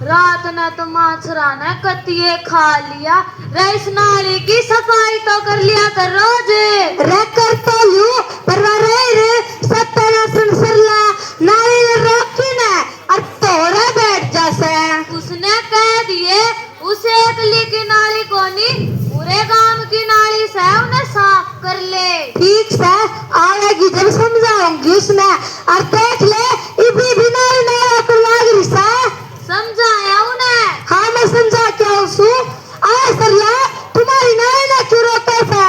रात ने तो माछरा ने कतिये खा लिया। इस नाली की सफाई तो कर लिया कर रोज। रे कर तो लू पर रे सत्ता सुन सरला नाली ने रोकी ने और तोरे बैठ जासे। उसने कह दिए उसे अगली की नाली कोनी पूरे गांव की नाली से उन्हें साफ कर ले। ठीक से आएगी जब समझाऊंगी उसने और देख ले इभी भी नाली नहीं करवा रही सा। समझाया उन्हें। हाँ मैं समझा क्या उसू आए सरला तुम्हारी नाली ना क्यों रोके से।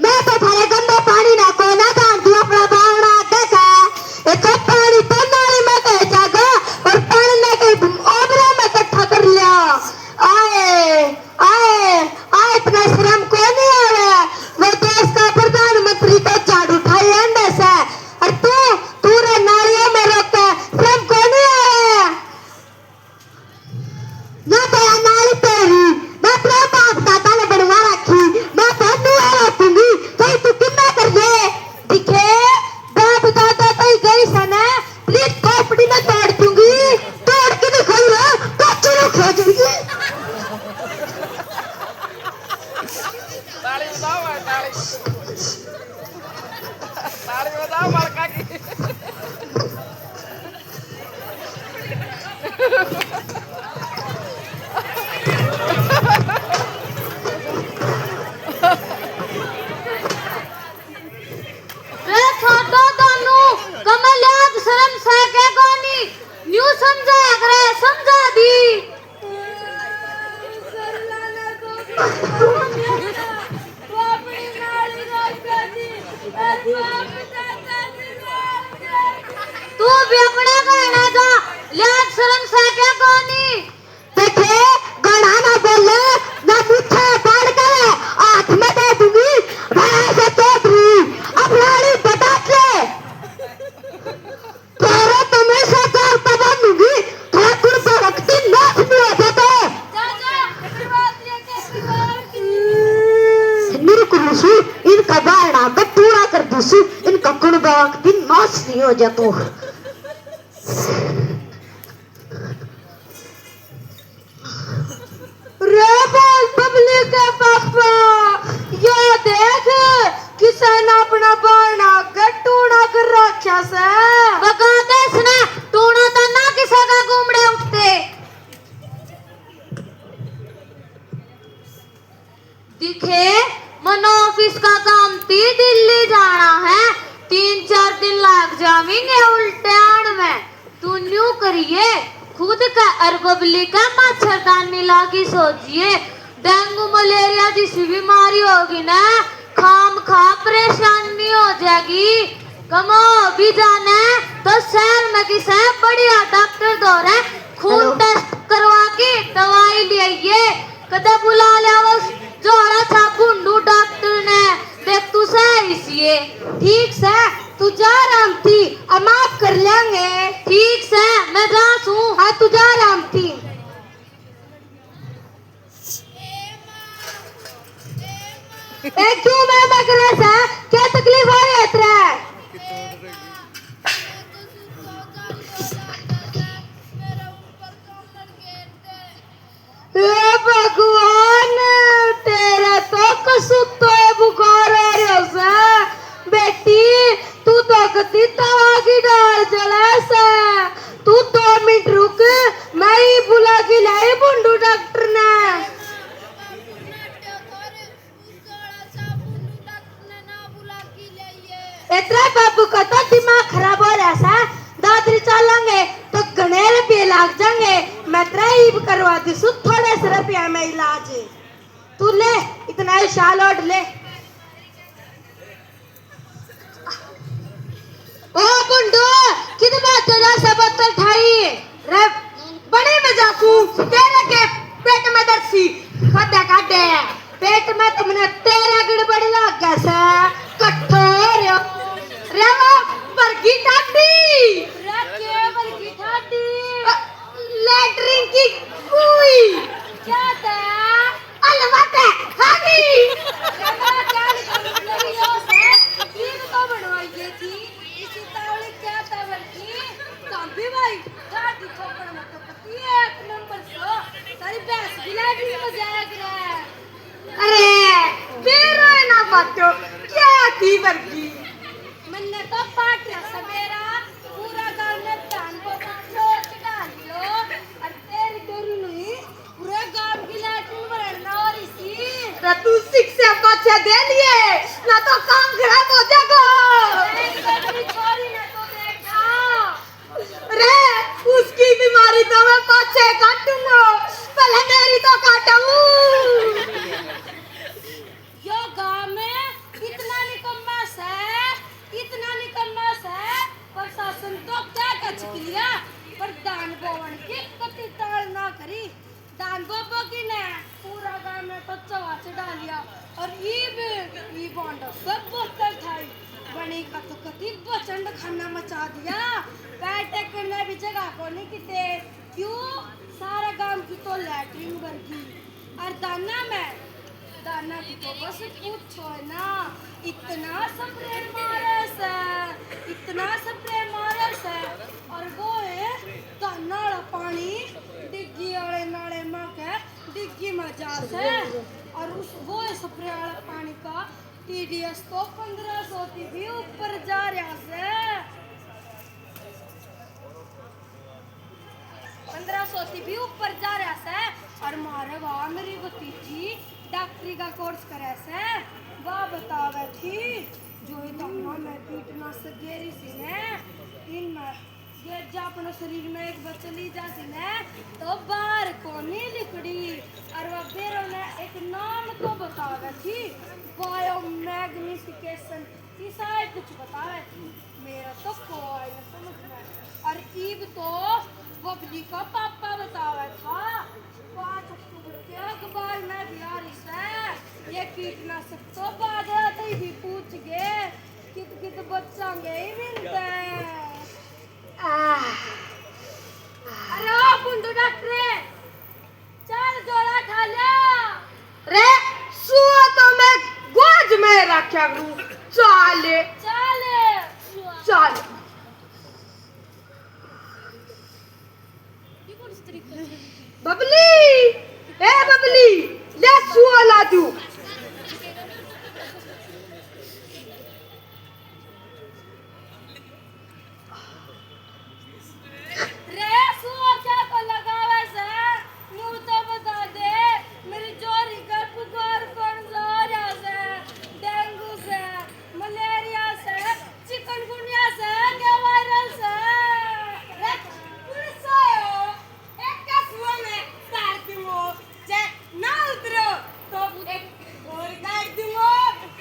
मैं तो थारे गंदे पानी ना को ना काम तू अपना बावड़ा देखा एक पानी तो नाली में कह जागा और पानी ने कहीं ओबरा में इकट्ठा कर लिया। आए आए आए इतना शर्म को नहीं आ रहा। वो देश का प्रधानमंत्री तो झाड़ू उठाई अंडे से और तू रे नालियों में रोके शर्म को नहीं आ रहा। ना तो यार नाली तेरी मैं अपने बाप दादा ने बनवा रखी मैं बनू है रखूंगी कहीं तू कितना कर दे दिखे बाप दादा तो गई सना प्लीज खोपड़ी में तोड़ दूंगी तोड़ के दिखाई है कच्चे लोग खा जाएंगे। ताली बजाओ भाई ताली बजाओ मरका की। रे छोटो दानू कमल याद शर्म से के कोनी न्यू समझा करे समझा दी। तू भी अपने कहना जा याद शर्म से के कोनी। देखे गणा ना बोले ना मुट्ठे फाड़ के हाथ में दे दूंगी मैं ऐसे तोड़ दूंगी अब लाड़ी बता ले तेरे तुम्हें से कार तबा दूंगी ठाकुर भक्ति नाश नहीं हो जाता। निरुकुरुसु इनका बारना बटूरा कर दूसु इनका कुण भक्ति नाश नहीं हो जाता। रेबल पब्लिक है पापा ये देख किसान अपना बारना गटूड़ा कर रखा से बगा देश ने टूणा तो ना किसा का घूमड़े उठते। दिखे मनो ऑफिस का काम थी दिल्ली जाना है 3-4 दिन लग जाएंगे उल्टे आड़ में। तू न्यू करिए खुद का अरबबली का मच्छरदानी लागी सोचिए डेंगू मलेरिया जैसी बीमारी होगी ना खाम खा परेशानी हो जाएगी। कमो भी जाने तो शहर में किसे बढ़िया डॉक्टर दौरे खून टेस्ट करवा के दवाई ले आइए कदे बुला लिया वो जोड़ा था बुंडू डॉक्टर ने देख तू सही इसी ठीक से तू जा राम थी अब माफ कर लेंगे। ठीक से मैं जा हूँ। हाँ तू जा राम थी। क्यों मैं मगरे से क्या तकलीफ हो रही है तेरे? हे भगवान तेरा तो कसुतो है बुखार आ रहा से बेटी तू तो कती तवा की डाल जला से तू 2 मिनट रुक मैं ही बुला के लाई बुंडू डॉक्टर ने। इतना बाबू का तो दिमाग खराब हो रहा सा दादरी चलेंगे तो घने रुपये लग जाएंगे मैं ड्राइव करवा दी सु थोड़े से रुपया में इलाज तू ले इतना ही शाल ओढ़ ले। ओ बुंडू कितने बात तेरा सब बोतल ठाई रे बड़ी मजाकू तेरे के पेट में दर्द सी खड्डा काटे पेट में तुमने तेरा गड़बड़ लग गया सा कठोर रे वो बरगी ठाडी लेटरिन की कोई क्या था अलवाते हागी तो बनवाई थी इसी तावली क्या था बल्कि तभी भाई ठाडी खोपड़ में तो पति है मातो क्या थी वर्गी मैंने तो पाटिया सवेरा पूरा गांव में धान को सोच डाल लो और तेरी डोरी नहीं पूरे गांव की लाठी भरना और इसी ना तू शिक्षा को अच्छा दे लिए ना तो काम खराब हो जाएगा तेरी छोरी ने तो देखा रे उसकी बीमारी तो मैं पाछे काटूंगा पहले मेरी तो काटूं यो गांव में इतना निकम्मा है प्रशासन तो क्या कच किया पर दान भवन की कति ताल ना करी दान बाबा की ने पूरा गांव में तो चवाच डालिया और ई बॉन्ड सब बोतल थाई बनी का तो कति बचंड खाना मचा दिया बैठे करने भी जगह को नहीं किते क्यों सारा गांव की तो लैट्रिन वर्गी और दाना की तो बस पूछो ना इतना स्प्रे मारस है और वो है दाना वाला पानी डिग्गी वाले नाले में के डिग्गी में जास है और उस वो स्प्रे वाला पानी का TDS तो 1500 भी ऊपर जा रहा है 1500 भी ऊपर जा रहा है और मारे वाह मेरी भतीजी डॉक्टरी का कोर्स करे से वाह बतावे थी जो ही दम्मा में कीटनाशक गेरी सी ने इन में ये जा अपने शरीर में एक बार चली जा सी ने तो बाहर को नहीं लिखड़ी और वह बेरों ने एक नाम तो बतावे थी बायोमैग्निफिकेशन ऐसा कुछ बतावे थी मेरा तो कोई न समझ में और ईब तो बबली का पापा बतावा था 5 अक्टूबर के अखबार में दिया रिसे ये कीटनाशक तो बाद आते ही पूछ गए कित बच्चांगे ही मिलते अरे ओ कुंडू डॉक्टर चल जोड़ा खा लिया रे सुआ तो मैं गोद में रखा करूं चाले बबली ए बबली ले सुआ ला दू रे सुआ क्या को लगावे से मुंह तो बता दे मेरी जोरी का बुखार कौन सा हो रहा से डेंगू से मलेरिया से चिकनगुनिया से क्या वायरल से रे पुलिस आयो एक का सुआ में तार दूंगो जे ना उतरो तो एक और डाल दूंगो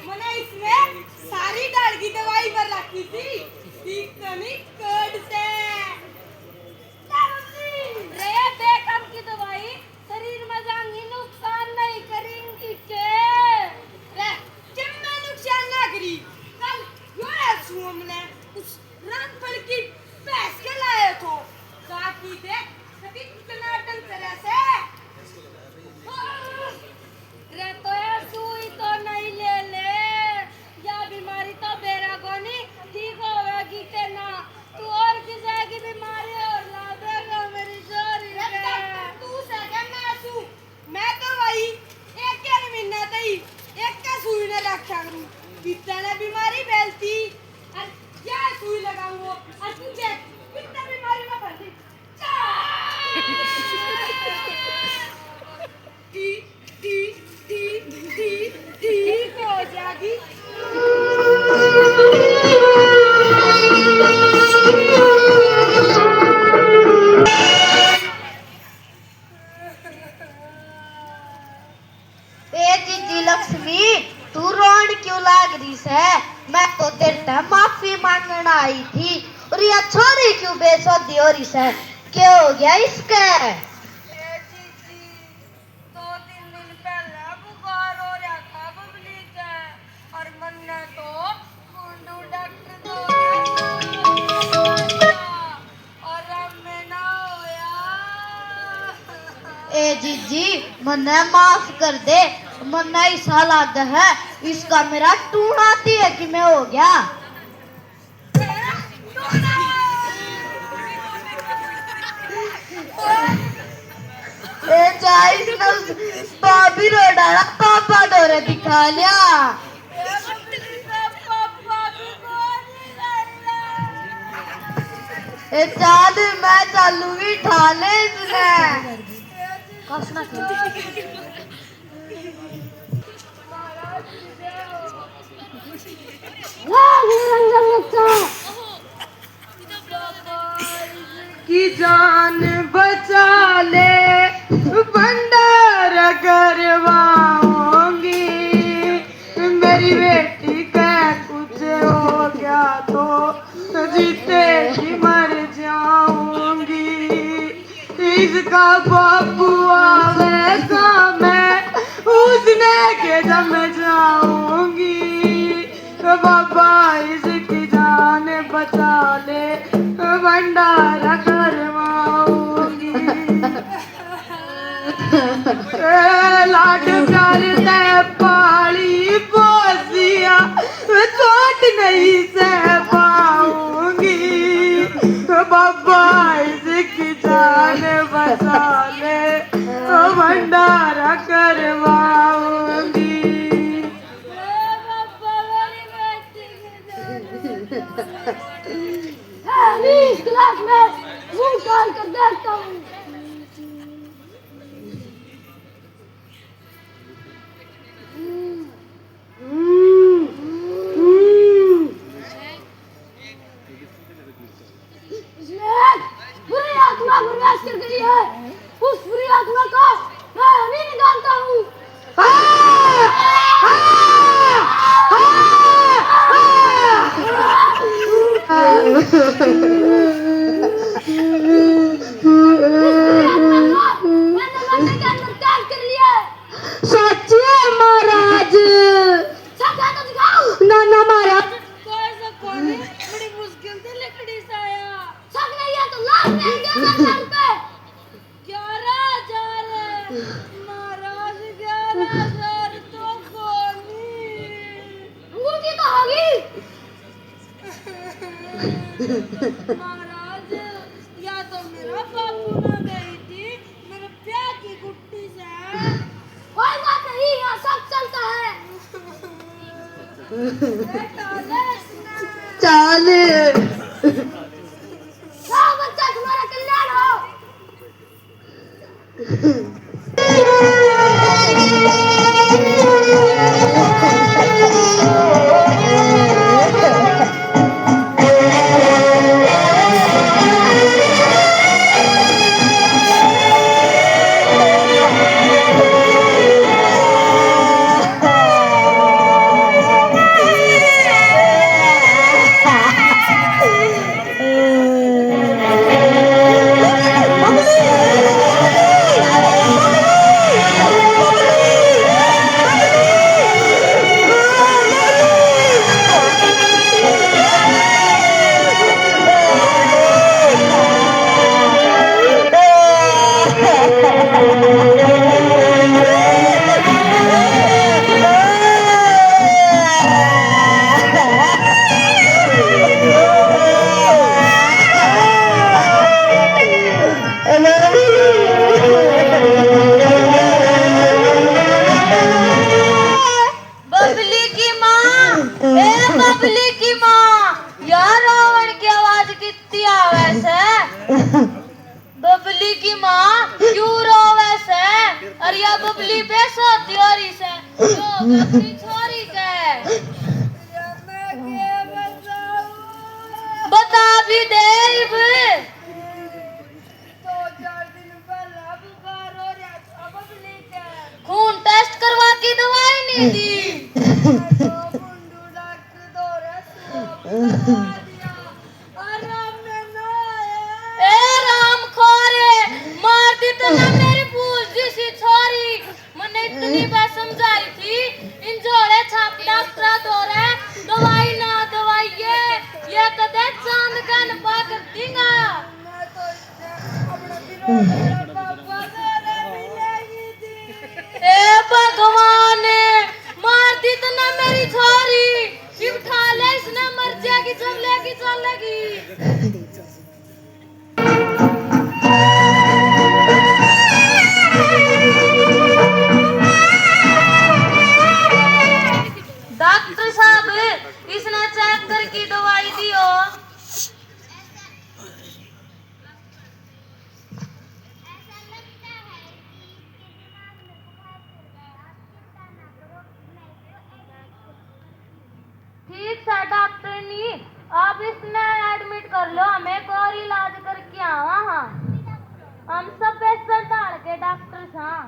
मैंने इसमें सारी डाल की दवाई पर रखी थी इतनी कोड से रे बेकम की दवाई शरीर में जाएंगी नुकसान नहीं करेंगी के रे जब मैं नुकसान ना करी कल यो ऐसू हमने उस रानपल की भैंस के लाए तो काकी दे कभी कितना टन तरह से रे तो ऐसू ही तो नहीं ले या बीमारी तो बेरा गोनी ठीक होगी के ना तू और की जाएगी बीमारी और ला देगा मेरी जोरी तू सके मैं तो वही एक के महीना तई एक का सुई ने रखा करूं कितने बीमारी फैलती और क्या सुई लगाऊंगा और तुझे कितने बीमारी में फैलती ठीक हो जाएगी लक्ष्मी तू रोन क्यों लाग रही है मैं तो तेरे से माफी मांगना आई थी और ये छोरी क्यों बेसौदी हो रही है क्या हो गया इसके ए जीजी मन्ने माफ कर दे मन्ना ऐसा लग है इसका मेरा टूणाती है कि मैं हो गया भाभी रो डाला पापा डोरे दिखा लिया ए चाल मैं चलूंगी ठाले इसने कसना की जान बचा ले भंडार करवाऊंगी मेरी बेटी का कुछ हो गया तो जीते जी मर जाऊंगी इसका बाबू आवेगा मैं उसने के जम जाऊंगी बाबा इसकी जान बचा ले भंडारा करवाऊंगी लाड प्यार ने पाली पोसिया चोट नहीं सह पाऊंगी बाबा इसकी जान बचा ले भंडारा करवाऊंगी इस क्लास में मुंह काल कर देखता हूँ। इसमें बुरी आत्मा प्रवेश कर गई है। उस बुरी आत्मा को मैं अभी निकालता हूँ। सच्चे महाराज नाना महाराज बड़ी मुश्किल से लकड़ी से आया। सच नहीं है तो लाख में 11,000 महाराज 11,000 तो कोनी अंगूठी तो होगी। महाराज या तो मेरा बापू ना गई थी मेरे प्यार की गुट्टी से। कोई बात नहीं यहाँ सब चलता है। चाल बच्चा तुम्हारा कल्याण हो। बबली की माँ क्यों रोवे से? अरे या बबली बेसो त्योरी से जो बबली छोरी के बता भी दे। खून टेस्ट करवा की दवाई नहीं दी। मेरी भूल जैसी छोरी मैंने इतनी बार समझाई थी इन जोड़े छाप डॉक्टर दौरे दवाई ना दवाई ये कदे चांद का नपा कर देगा। ए भगवान मार दी तो ना मेरी छोरी। आप इसने एडमिट कर लो, हमें एक और इलाज करके आवा। हाँ, हम सब पैसा डाल के डॉक्टर हाँ।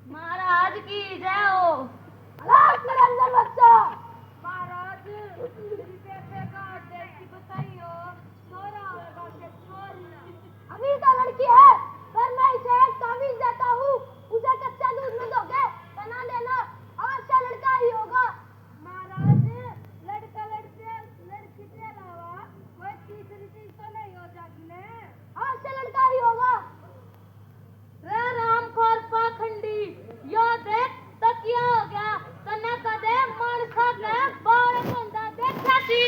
महाराज की जय हो। निरंजन बच्चा महाराज मेरी पैसे का एड्रेस की बताइयो। छोरा होगा के छोरी अभी तो लड़की है, पर मैं इसे एक तावीज देता हूँ, उसे कच्चा दूध में दोगे बना देना, अवश्य लड़का ही होगा। महाराज लड़का लड़की के अलावा कोई तीसरी चीज तो नहीं हो जाती ने, अवश्य लड़का ही होगा। रे रामखोर पाखंडी, यो देख तकिया हो गया, तने कदे मानसा के बाल बंदा देखा थी।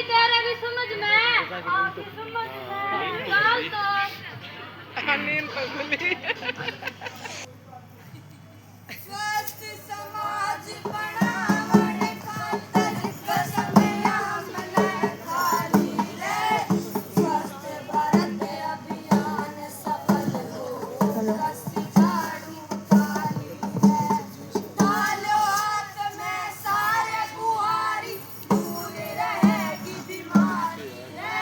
तेरे भी समझ में आगे समझ में गाल तो नींद तो खुली। स्वस्थ समाज बनावण खातर कसम हमने खाली रे, स्वस्थ भारत अभियान सफल हो कसी झाड़ू खाली है, डालो हाथ में सारे बुहारी दूर रहेगी बीमारी रे,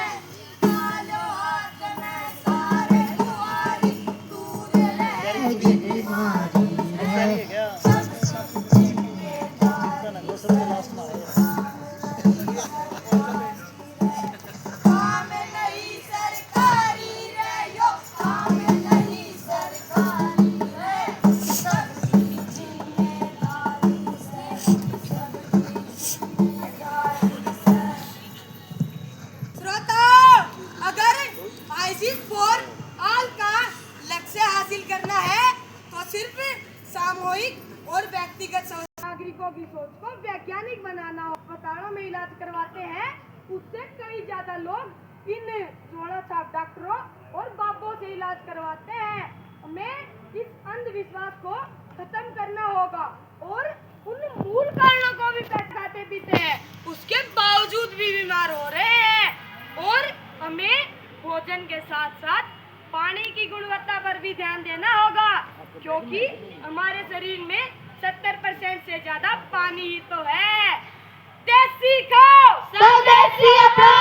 डालो हाथ में सारे बुहारी दूर रहेगी बीमारी रे। काम नहीं सरकारी रे यो, काम नहीं सरकारी रे, सबकी जिम्मेदारी से, सबकी जिम्मेदारी से। श्रोताओ, अगर आईसीस फॉर ऑल का लक्ष्य हासिल करना है तो सिर्फ सामूहिक और व्यक्तिगत नागरिकों की सोच को वैज्ञानिक बनाना हो। अस्पतालों में इलाज करवाते हैं, उससे कई ज्यादा लोग इन जोड़ा छाप डॉक्टरों और बाबों से इलाज करवाते हैं। हमें इस अंधविश्वास को खत्म करना होगा और उन मूल कारणों को भी खाते पीते हैं, उसके बावजूद भी बीमार हो रहे हैं। और हमें भोजन के साथ साथ पानी की गुणवत्ता पर भी ध्यान देना होगा, क्योंकि हमारे शरीर में 70% से ज्यादा पानी ही तो है। देसी खाओ, स्वदेशी अपनाओ।